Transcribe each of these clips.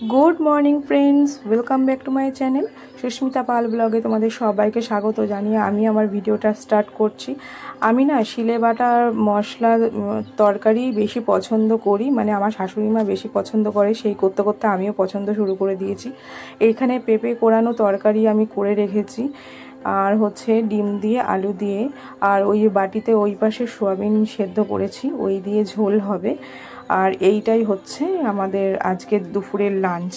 Good morning friends welcome back to my channel Sushmita Pal ब्लगे तुम्हारे सबाइके स्वागत जानिए आमी आमार भिडियोटा स्टार्ट करছি। আমি না শিলে বাটা মশলা তরকারি বেশি পছন্দ করি, মানে আমার শাশুড়ি মা বেশি পছন্দ করে, সেই করতে করতে আমিও পছন্দ শুরু করে দিয়েছি। এইখানে পেঁপে কোরানো তরকারি আমি করে রেখেছি, আর হচ্ছে ডিম দিয়ে আলু দিয়ে, আর ওই বাটিতে ওই পাশে সোয়াবিন সেদ্ধ করেছি, ওই দিয়ে ঝোল হবে। আর এইটাই হচ্ছে আমাদের আজকের দুপুরের লাঞ্চ।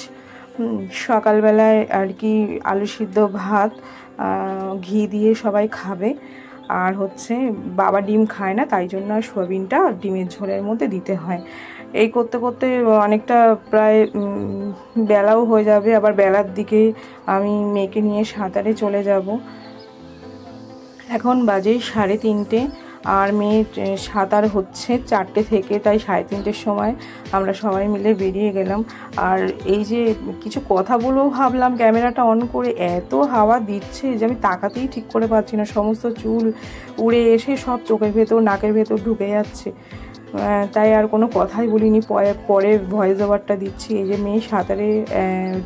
সকালবেলায় আর কি আলু সিদ্ধ ভাত ঘি দিয়ে সবাই খাবে, আর হচ্ছে বাবা ডিম খায় না, তাই জন্য সোয়াবিনটা ডিমের ঝোলের মধ্যে দিতে হয়। এই করতে করতে অনেকটা প্রায় বেলাও হয়ে যাবে, আবার বেলার দিকে আমি মেয়েকে নিয়ে সাঁতারে চলে যাব। এখন বাজে 3:30, আর মেয়ের সাঁতার হচ্ছে 4টে থেকে, তাই 3:30-র সময় আমরা সবাই মিলে বেরিয়ে গেলাম। আর এই যে কিছু কথা বলেও ভাবলাম ক্যামেরাটা অন করে, এত হাওয়া দিচ্ছে যে আমি তাকাতেই ঠিক করে পাচ্ছি না, সমস্ত চুল উড়ে এসে সব চোখের ভেতর নাকের ভেতর ঢুকে যাচ্ছে, তাই আর কোনো কথাই বলিনি। পরে ভয়েস ওভারটা দিচ্ছি। এই যে মেয়ে সাঁতারে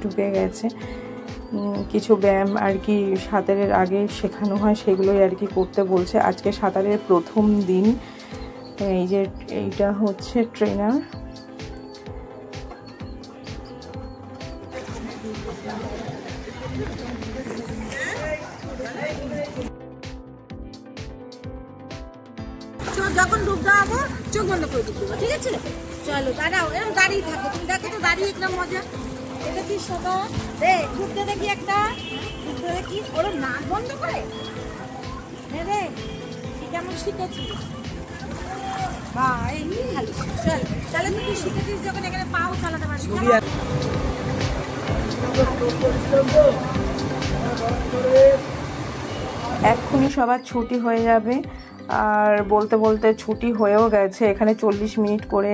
ঢুকে গেছে, কিছু ব্যায়াম আর কি সাঁতারের আগে শেখানো হয়, সেগুলোই আর কি করতে বলছে। আজকে সাঁতারের প্রথম দিন। এই যে এইটা হচ্ছে ট্রেনার। যখন ডুব দেওয়াবো চোখ বন্ধ করে দিতে, ঠিক আছে? চলো দাঁড়াও, এরকম দাঁড়িয়ে থাকো, তুমি দেখো তো দাঁড়িয়ে একদম মজা দেখেছিস সবাই। ডুবতে দেখি একটা, ডুবতে দেখি ওরা নাক বন্ধ করে। হ্যাঁ রে, কেমন শিখেছিস? বা এমনি ভালো। চল তাহলে তুই শিখেছিস যখন এখানে পাও চালাতে পারবি। এক্ষুনি সবার ছুটি হয়ে যাবে, আর বলতে বলতে ছুটি হয়েও গেছে। এখানে 40 মিনিট করে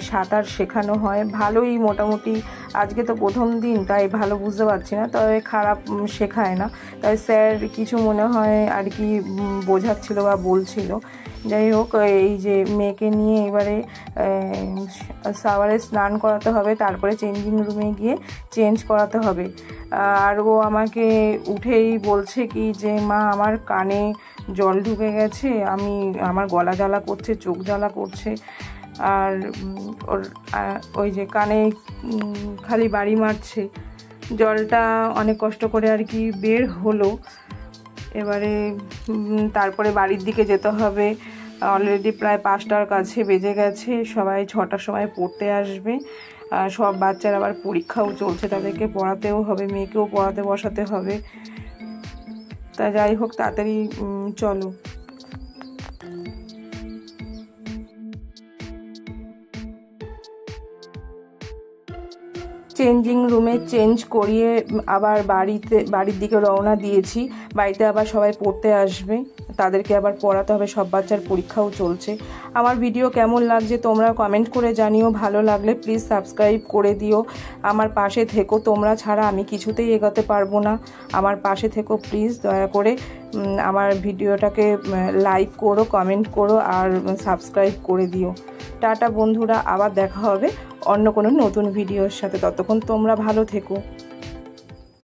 সাঁতার শেখানো হয়, ভালোই মোটামুটি। আজকে তো প্রথম দিন, তাই ভালো বুঝতে পারছি না, তবে খারাপ শেখায় না। তাই স্যার কিছু মনে হয় আর কি বোঝাচ্ছিল বা বলছিল। যাই হোক, এই যে মেয়েকে নিয়ে এবারে শাওয়ারে স্নান করাতে হবে, তারপরে চেঞ্জিং রুমে গিয়ে চেঞ্জ করাতে হবে। আর ও আমাকে উঠেই বলছে কি যে মা আমার কানে জল ঢুকে গেছে, আমার গলা জ্বালা করছে, চোখ জ্বালা করছে, আর ওর ওই যে কানে খালি বাড়ি মারছে। জলটা অনেক কষ্ট করে আর কি বের হলো। এবারে তারপরে বাড়ির দিকে যেতে হবে। অলরেডি প্রায় 5টার কাছে বেজে গেছে, সবাই 6টার সময় পড়তে আসবে। সব বাচ্চার আবার পরীক্ষাও চলছে, তাদেরকে পড়াতেও হবে, মেয়েকেও পড়াতে বসাতে হবে। তা যাই হোক, তাড়াতাড়ি চলো। চেঞ্জিং রুমে চেঞ্জ করিয়ে আবার বাড়ির দিকে রওনা দিয়েছি। বাড়িতে আবার সবাই পড়তে আসবে, তাদেরকে আবার পড়াতে হবে, সব বাচ্চার পরীক্ষাও চলছে। আমার ভিডিও কেমন লাগছে তোমরা কমেন্ট করে জানিও, ভালো লাগলে প্লিজ সাবস্ক্রাইব করে দিও। আমার পাশে থেকো, তোমরা ছাড়া আমি কিছুতেই এগোতে পারবো না। আমার পাশে থেকো প্লিজ, দয়া করে আমার ভিডিওটাকে লাইক করো, কমেন্ট করো, আর সাবস্ক্রাইব করে দিও। টাটা বন্ধুরা, আবার দেখা হবে অন্য কোনো নতুন ভিডিওর সাথে। ততক্ষণ তোমরা ভালো থেকো।